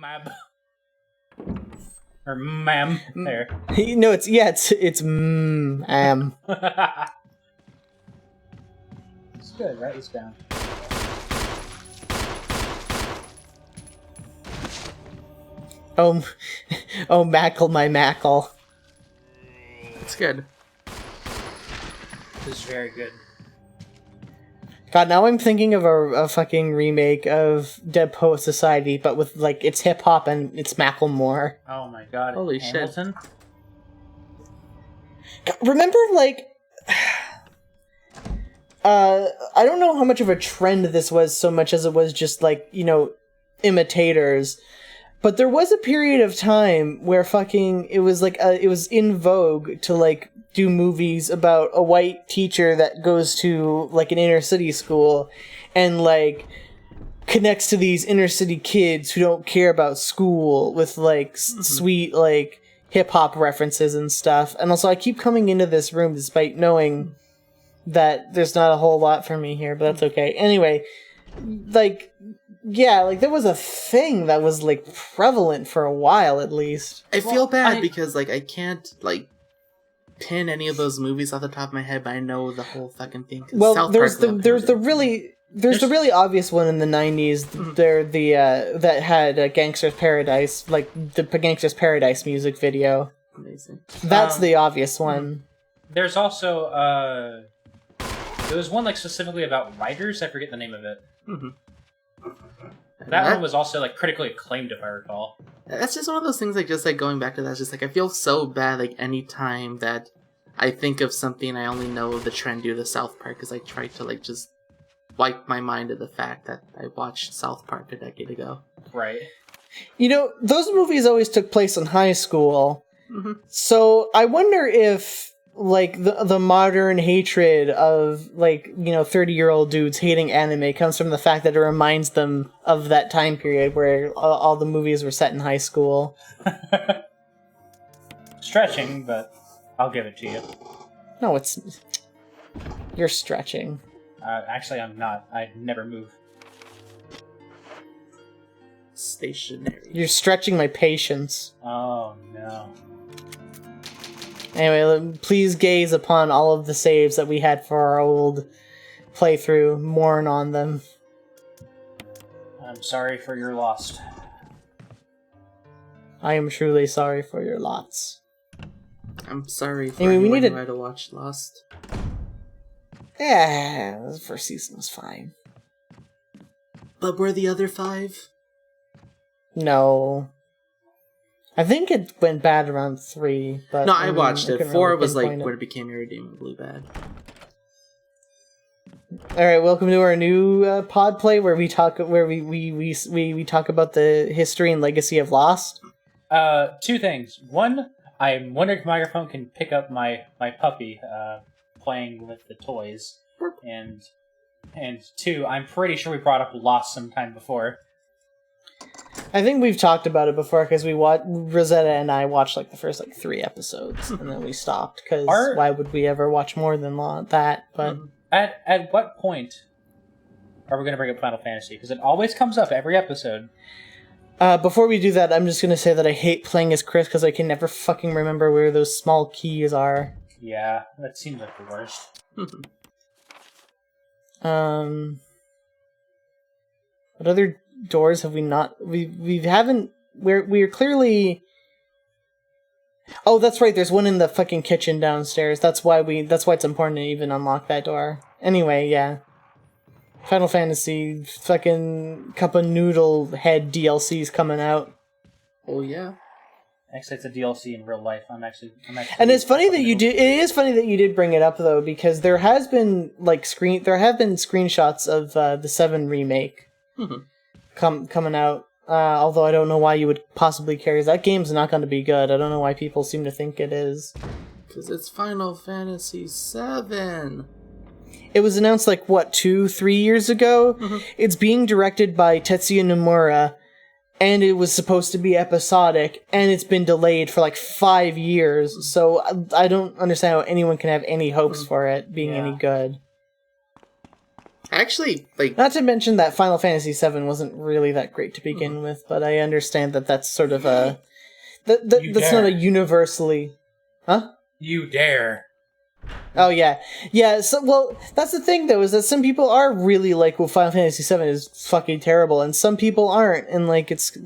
Mab. Or ma'am. There. No, it's It's good. Write this down. Oh, oh, Mackle, my Mackle. It's good. This is very good. God, now I'm thinking of a fucking remake of Dead Poet Society, but with, like, it's hip-hop and it's Macklemore. Oh my god. Holy Hamilton? God, remember, like... I don't know how much of a trend this was so much as it was just, like, you know, imitators. But there was a period of time where fucking... It was, like, it was in vogue to, like, do movies about a white teacher that goes to, like, an inner city school and, like, connects to these inner city kids who don't care about school with, like, sweet, like, hip-hop references and stuff. And also, I keep coming into this room despite knowing that there's not a whole lot for me here, but that's okay. Anyway, like, yeah, like, there was a thing that was, like, prevalent for a while, at least. I feel bad because, like, I can't, like, pin any of those movies off the top of my head, but I know the whole fucking thing. Well, there's the really obvious one in the 90s. There that had Gangster's Paradise, like the Gangster's Paradise music video. Amazing. That's the obvious one. There's also there was one like specifically about writers. I forget the name of it. That one was also like critically acclaimed, if I recall. That's just one of those things, like, just like going back to that, it's just like I feel so bad, like, any time that I think of something, I only know the trend due to South Park, because I try to, like, just wipe my mind of the fact that I watched South Park a decade ago. Right. You know, those movies always took place in high school, so I wonder if, like, the modern hatred of, like, you know, 30-year-old dudes hating anime comes from the fact that it reminds them of that time period where all the movies were set in high school. Stretching, but I'll give it to you. No, you're stretching. Actually, I'm not. I never move. Stationary. You're stretching my patience. Oh, no. Anyway, please gaze upon all of the saves that we had for our old playthrough. Mourn on them. I'm sorry for your loss. I am truly sorry for your lots. I'm sorry for Anyway, anyone who had to watch Lost. Yeah, the first season was fine. But were the other 5? No. I think it went bad around 3, but... No, I watched it. 4 was, like, pinpoint it. when it became irredeemably bad. Alright, welcome to our new pod play where we talk we talk about the history and legacy of Lost. 2 things. One, I'm wondering if the microphone can pick up my puppy playing with the toys. And 2, I'm pretty sure we brought up Lost sometime before. I think we've talked about it before because Rosetta and I watched like the first 3 episodes and then we stopped because why would we ever watch more than that? But at what point are we going to bring up Final Fantasy? Because it always comes up every episode. Before we do that, I'm just going to say that I hate playing as Chris because I can never fucking remember where those small keys are. Yeah, that seems like the worst. What other doors have we not... We haven't... We're clearly... Oh, that's right, there's one in the fucking kitchen downstairs. That's why it's important to even unlock that door. Anyway, yeah. Final Fantasy, fucking Cup of Noodle Head DLC's coming out. Oh, yeah. Actually, it's a DLC in real life. I'm actually and it's funny that you did. It is funny that you did bring it up though, because there have been screenshots of the 7 remake coming out. Although I don't know why you would possibly care. That game's not going to be good. I don't know why people seem to think it is. Because it's Final Fantasy VII. It was announced 2-3 years ago. It's being directed by Tetsuya Nomura. And it was supposed to be episodic, and it's been delayed for 5 years, so I don't understand how anyone can have any hopes for it being any good. Actually, like, Not to mention that Final Fantasy VII wasn't really that great to begin with, but I understand that that's sort of a... that's not dare. a universally... Huh? You dare. Oh, yeah. Yeah, so, well, that's the thing, though, is that some people are really like, well, Final Fantasy VII is fucking terrible, and some people aren't, and, like, it's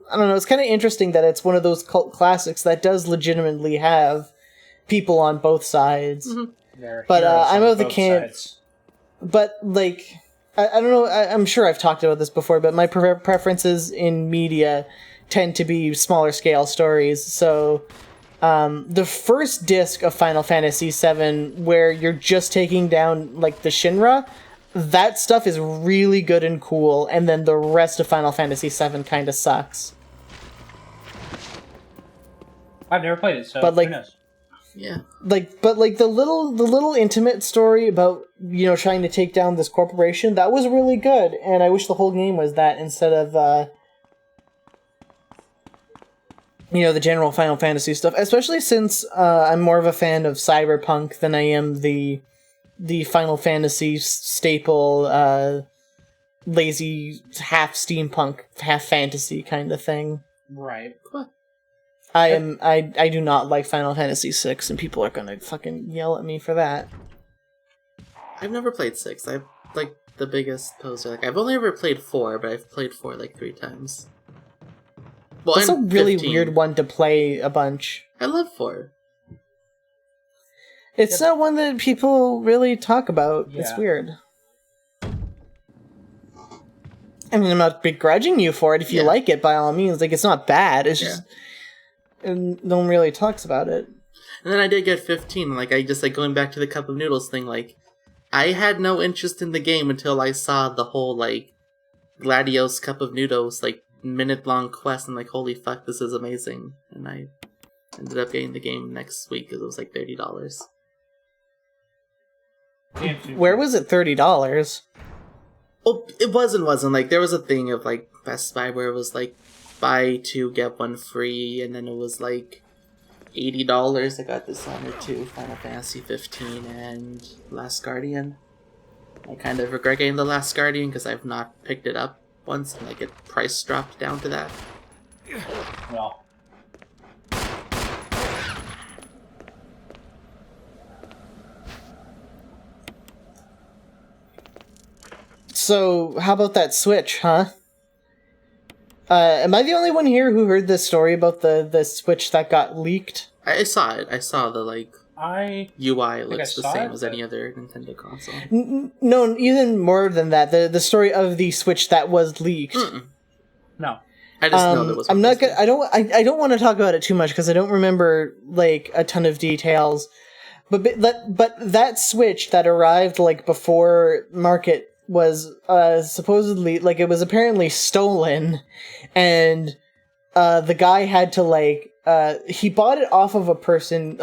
I don't know, it's kind of interesting that it's one of those cult classics that does legitimately have people on both sides. There are But, heroes I'm on of the both camp... sides. But, like, I don't know, I'm sure I've talked about this before, but my preferences in media tend to be smaller scale stories, so the first disc of Final Fantasy VII, where you're just taking down, like, the Shinra, that stuff is really good and cool, and then the rest of Final Fantasy VII kind of sucks. I've never played it, so But, like, who knows? yeah. Like, but, like, the little intimate story about, you know, trying to take down this corporation, that was really good, and I wish the whole game was that instead of, you know, the general Final Fantasy stuff, especially since I'm more of a fan of Cyberpunk than I am the Final Fantasy staple, lazy half steampunk, half fantasy kind of thing. Right. I do not like Final Fantasy VI, and people are gonna fucking yell at me for that. I've never played 6. I'm, like, the biggest poser. Like, I've only ever played 4, but I've played 4, like, 3 times. Well, That's a and really 15. weird one to play a bunch. I love 4. It's not one that people really talk about. It's Yeah. weird. I mean, I'm not begrudging you for it. If you Yeah. like it, by all means. Like, it's not bad. It's Yeah. just... and no one really talks about it. And then I did get 15. Like, I just, like, going back to the Cup of Noodles thing, like, I had no interest in the game until I saw the whole, like, Gladios Cup of Noodles, like, minute-long quest, and, like, holy fuck, this is amazing. And I ended up getting the game next week because it was, like, $30. Where was it $30? Well, it wasn't. Like, there was a thing of, like, Best Buy where it was, like, buy 2, get 1 free, and then it was, like, $80. I got Dishonored 2, Final Fantasy 15, and Last Guardian. I kind of regret getting the Last Guardian because I've not picked it up once, and, like, it price dropped down to that. Well, So, how about that Switch, huh? Am I the only one here who heard this story about the Switch that got leaked? I saw it. I saw the, like, I UI think I looks the saw same it, as but- any other Nintendo console. No, even more than that. The story of the Switch that was leaked. no. I just know there was one. I'm not gonna. I don't want to talk about it too much because I don't remember like a ton of details. But that Switch that arrived like before market was supposedly like it was apparently stolen, and the guy had to like he bought it off of the person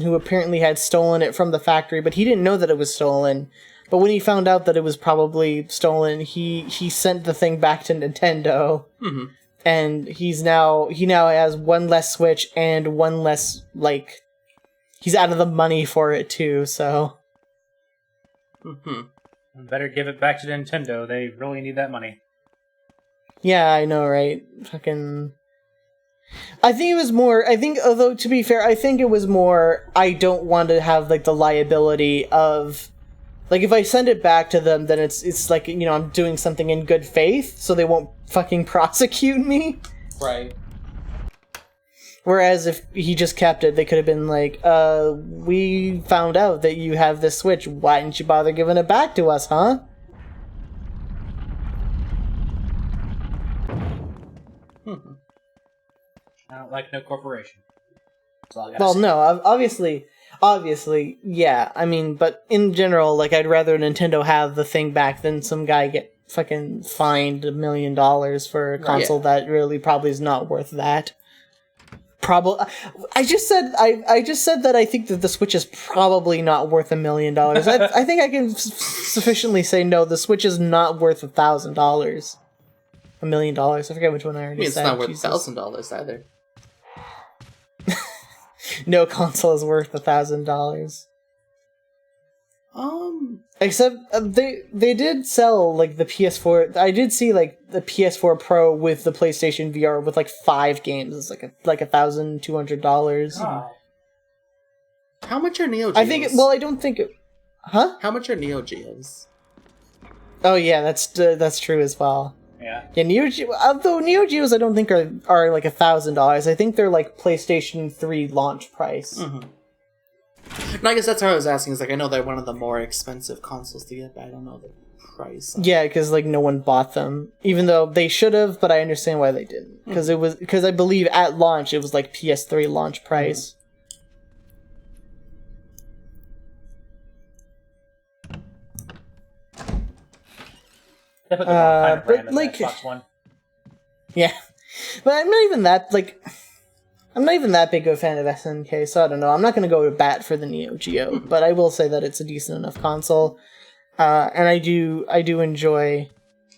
who apparently had stolen it from the factory, but he didn't know that it was stolen. But when he found out that it was probably stolen, he sent the thing back to Nintendo. Mhm. And he now has one less Switch and one less, like, he's out of the money for it too, so. Mhm. Better give it back to Nintendo. They really need that money. Yeah, I know, right? Fucking. Although to be fair, I think it was more, I don't want to have, like, the liability of. Like, if I send it back to them, then it's like, you know, I'm doing something in good faith, so they won't fucking prosecute me. Right. Whereas if he just kept it, they could have been like, we found out that you have this Switch. Why didn't you bother giving it back to us, huh? I don't like no corporation. That's all I gotta Well, say. no, obviously, yeah. I mean, but in general, like, I'd rather Nintendo have the thing back than some guy get fucking fined $1 million for a console that really probably is not worth that. I just said that I think that the Switch is probably not worth $1 million. I think I can sufficiently say no. The Switch is not worth $1,000. $1 million. I forget which one I I already mean, it's said. not worth Jesus. $1,000 either. No console is worth $1,000. Except they did sell like the PS4. I did see like the PS4 Pro with the PlayStation VR with like 5 games. It's like $1,200. Oh. How much are Neo Geos? I think. Well, I don't think. Huh? How much are Neo Geos? Oh yeah, that's true as well. Yeah. Yeah, although Neo Geos I don't think are like $1,000. I think they're like PlayStation 3 launch price. Mm-hmm. No, I guess that's what I was asking. Is like I know they're one of the more expensive consoles to get, but I don't know the price. Yeah, because like no one bought them, even though they should have. But I understand why they didn't, because I believe at launch it was like PS3 launch price. They put the wrong kind of but, RAM in like- the Xbox One. Yeah, but I'm not even that big of a fan of SNK, so I don't know. I'm not going to go to bat for the Neo Geo, but I will say that it's a decent enough console, and I do enjoy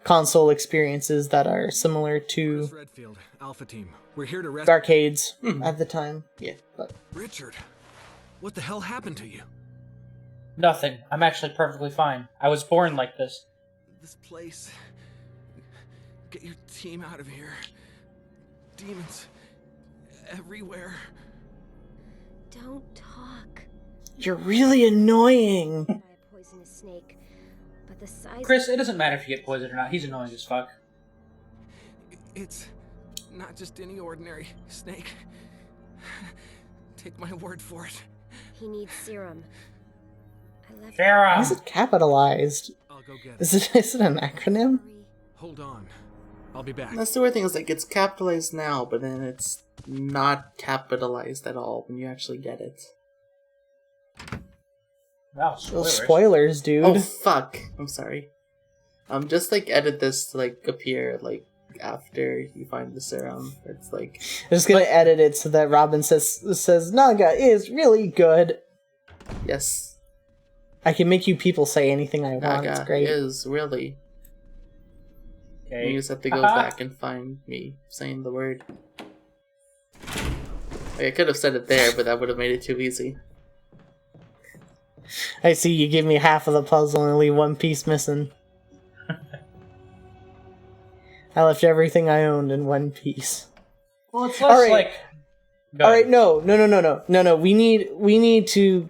console experiences that are similar to Chris Redfield, Alpha Team. We're here to rescue arcades at the time. Yeah, but Richard. What the hell happened to you? Nothing. I'm actually perfectly fine. I was born like this. This place. Get your team out of here. Demons everywhere. Don't talk. you're really annoying. Try a poisonous snake, but the size. Chris, it doesn't matter if you get poisoned or not. He's annoying as fuck. It's not just any ordinary snake. Take my word for it. He needs serum. I left. Sarah! Why is it capitalized? I'll go get it. Is it an acronym? Hold on. I'll be back. That's the weird thing is like it's capitalized now, but then it's not capitalized at all when you actually get it. Wow, Those spoilers. spoilers, dude. Oh fuck! I'm sorry. Just like edit this to like appear like after you find the serum. It's like I'm just gonna edit it so that Robin says Naga is really good. yes, I can make you people say anything I want. It's Naga great. is really. Okay. You just have to go Haha. back and find me saying the word. Like, I could have said it there, but that would have made it too easy. I see you give me half of the puzzle and leave one piece missing. I left everything I owned in one piece. Well, it's less Alright. like... Go All right, ahead. no. We need to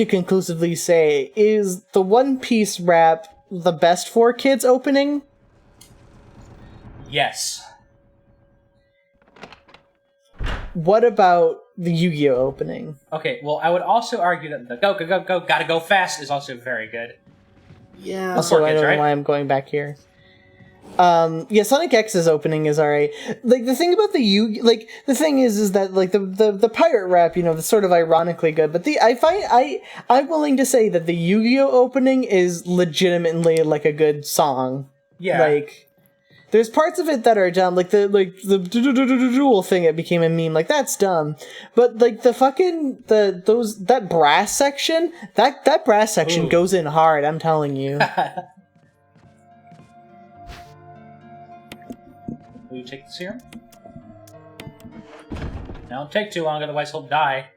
conclusively say, is the One Piece rap the best for kids opening? Yes. What about the Yu-Gi-Oh opening? Okay, well, I would also argue that the go, gotta go fast is also very good. Yeah. Also, I kids, don't know right? why I'm going back here. Yeah, Sonic X's opening is alright. Like the thing about the thing is that like the pirate rap, you know, that's sort of ironically good. But I'm willing to say that the Yu-Gi-Oh opening is legitimately like a good song. Yeah. Like, there's parts of it that are dumb, like the duel thing. It became a meme. Like that's dumb. But like that brass section, that brass section Ooh. goes in hard. I'm telling you. Will you take the serum? Don't take too long, otherwise he'll die.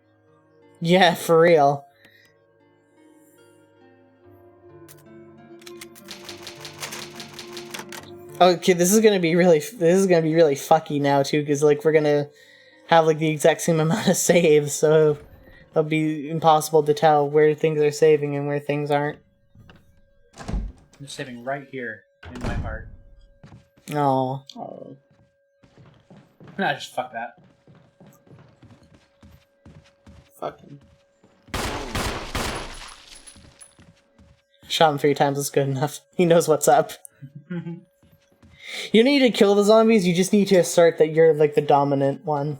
Yeah, for real. Okay, this is gonna be really fucky now too, because like we're gonna have like the exact same amount of saves, so it'll be impossible to tell where things are saving and where things aren't. I'm saving right here in my heart. Oh, Oh. Nah, just fuck that. Fucking. shot him 3 times is good enough. He knows what's up. You don't need to kill the zombies. You just need to assert that you're like the dominant one.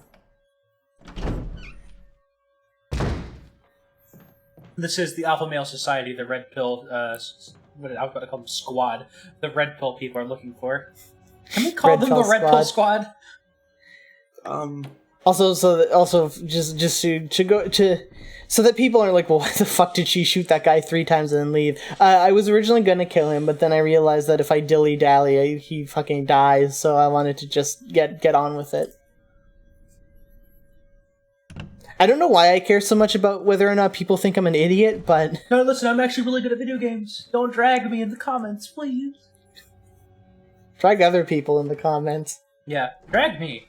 This is the Alpha Male Society, the Red Pill, what I was going to call them, squad. The Red Pill people are looking for. Can we call Red them Pill the Red Pill Squad? Also, just to go to, so that people are like, well, why the fuck did she shoot that guy 3 times and then leave? I was originally gonna kill him, but then I realized that if I dilly dally, he fucking dies. So I wanted to just get on with it. I don't know why I care so much about whether or not people think I'm an idiot, but No, listen, I'm actually really good at video games. Don't drag me in the comments, please. drag other people in the comments. Yeah, drag me.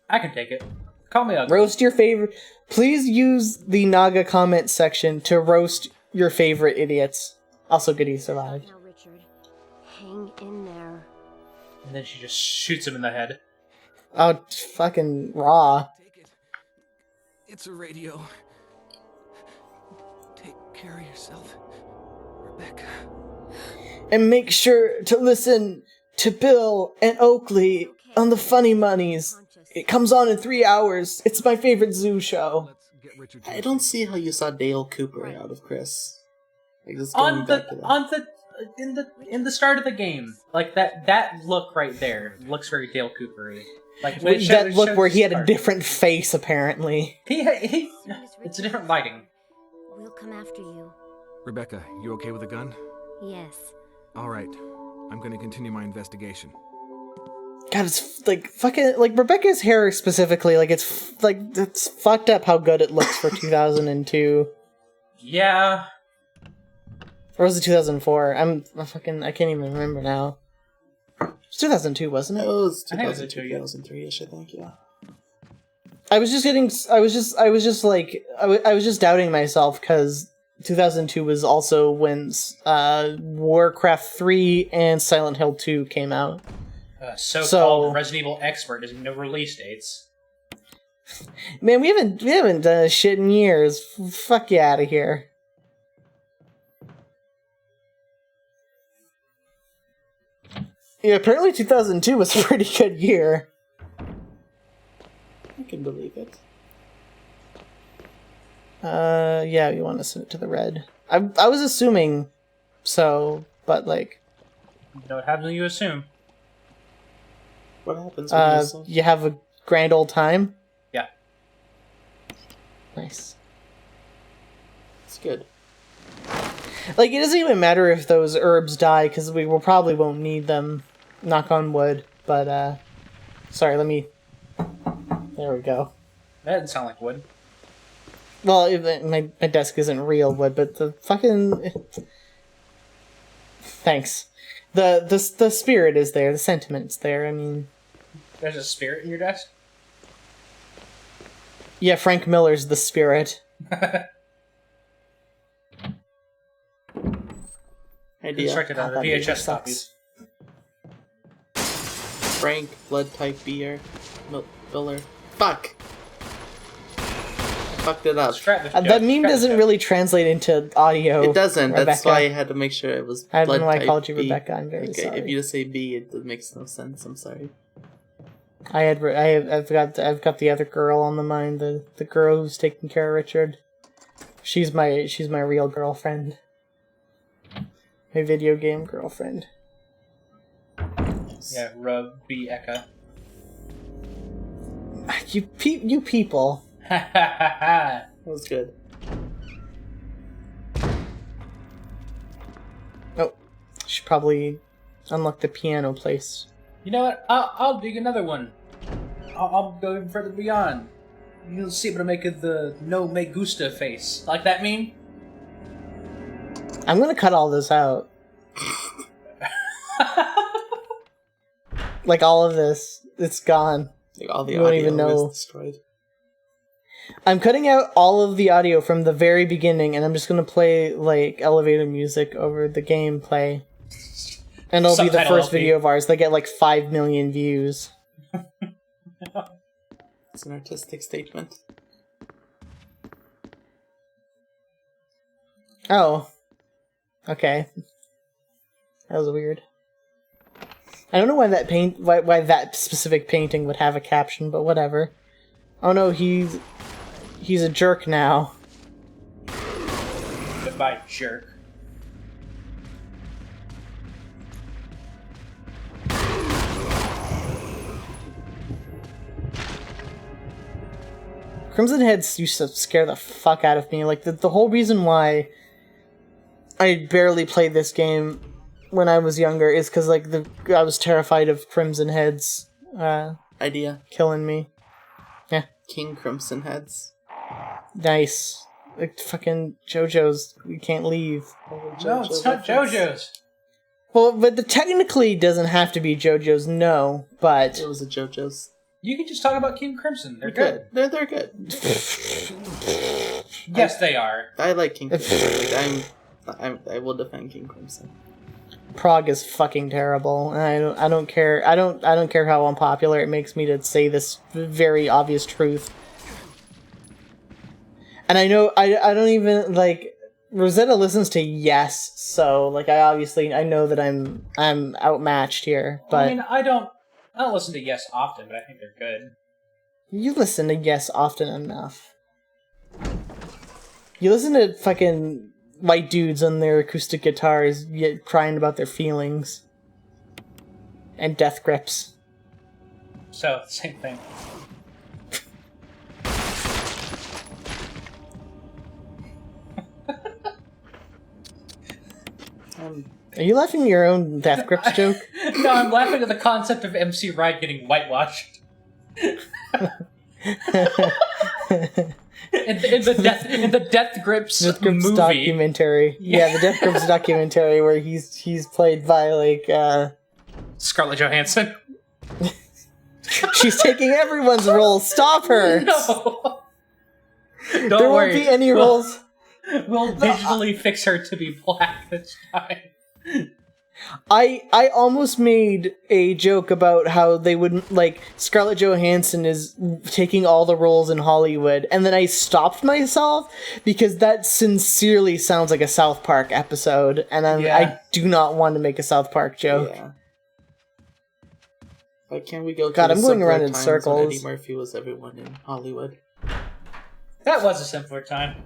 I can take it. Call me ugly. Roast your favorite. Please use the Naga comment section to roast your favorite idiots. Also, Goody survived. Now, Richard, hang in there. And then she just shoots him in the head. Oh, fucking raw. Take it. It's a radio. Take care of yourself, Rebecca. And make sure to listen to Bill and Oakley on the Funny Monies. It comes on in 3 hours. It's my favorite zoo show. Let's get Richard to I his don't room. see how you saw Dale Cooper out of Chris. Like, just On going back to that. in the start of the game, like that look right there looks very Dale Cooper-y. Like when it That it look shows where he had a start. different face, apparently. He it's a different lighting. We'll come after you. Rebecca, you okay with a gun? Yes. All right. I'm going to continue my investigation. God, it's like fucking like Rebecca's hair specifically. Like it's fucked up how good it looks for 2002. Yeah, Or was it 2004? I can't even remember now. It's 2002, wasn't It it? was I think it was 2002, 2002, 2003-ish, I think, yeah. I was just doubting myself because 2002 was also when Warcraft 3 and Silent Hill 2 came out. so-called So- Resident Evil expert doesn't know release dates. Man, we haven't done a shit in years. Fuck you out of here. Yeah, apparently 2002 was a pretty good year. I can believe it. Yeah, you want to send it to the red. I was assuming so, but like, You know what happens when you assume. What happens when you assume? you have a grand old time? Yeah. Nice. It's good. Like, it doesn't even matter if those herbs die, because we will probably won't need them. Knock on wood. But, sorry, let me... There we go. That didn't sound like wood. Well, my desk isn't real wood, but the fucking... Thanks. The spirit is there, the sentiment's there, I mean... There's a spirit in your desk? Yeah, Frank Miller's the spirit. Idea. Constructed out of that VHS sucks. copies. Frank, blood type beer, Miller. Fuck! Fucked it up. That meme doesn't really translate into audio. It doesn't. That's Rebecca. why I had to make sure it was I blood don't know why I type called you B. Rebecca. I'm very Okay, sorry. if you just say B, it makes no sense. I'm sorry. I've got the other girl on the mind. The girl who's taking care of Richard. She's my real girlfriend. My video game girlfriend. Yeah, Rebecca. You people. That was good. Oh, should probably unlock the piano place. You know what? I'll dig another one. I'll go even further beyond. You'll see what I make of the no me gusta face. Like that meme? I'm gonna cut all this out. Like all of this, it's gone. Like all the You won't audio even know. was destroyed. I'm cutting out all of the audio from the very beginning, and I'm just gonna play like elevator music over the gameplay. And it'll be the Subtitle first LP. video of ours that get like 5 million views. It's an artistic statement. Oh. Okay. That was weird. I don't know why why that specific painting would have a caption, but whatever. Oh no, he's a jerk now. Goodbye, jerk. Crimson Heads used to scare the fuck out of me. Like, the whole reason why I barely played this game when I was younger is because, like, I was terrified of Crimson Heads Idea. killing me. King Crimson Heads. Nice. Like fucking JoJo's. We can't leave. No, it's not JoJo's. Well, but technically doesn't have to be JoJo's. No, but It was a JoJo's. You can just talk about King Crimson. They're Good. good. They're good. Yes, they are. I like King Crimson. I will defend King Crimson. Prague is fucking terrible. And I don't care. I don't care how unpopular it makes me to say this very obvious truth. And I know I don't even like Rosetta listens to Yes, so like I know that I'm outmatched here. But I mean, I don't listen to Yes often, but I think they're good. you listen to Yes often enough. You listen to fucking white dudes on their acoustic guitars yet crying about their feelings. And death grips. So, same thing. Are you laughing at your own death grips joke? No, I'm laughing at the concept of MC Ride getting whitewashed. in the Death Grips Death Grips movie. documentary. Yeah, the Death Grips documentary where he's played by like Scarlett Johansson. she's taking everyone's role. Stop her. No. Don't There worry. won't be any roles. We'll digitally fix her to be black this time. I almost made a joke about how they wouldn't like Scarlett Johansson is taking all the roles in Hollywood, and then I stopped myself because that sincerely sounds like a South Park episode, and I do not want to make a South Park joke. Yeah. Why can't we go? God, to I'm going around in simpler times when circles. Eddie Murphy was everyone in Hollywood. That was a simpler time.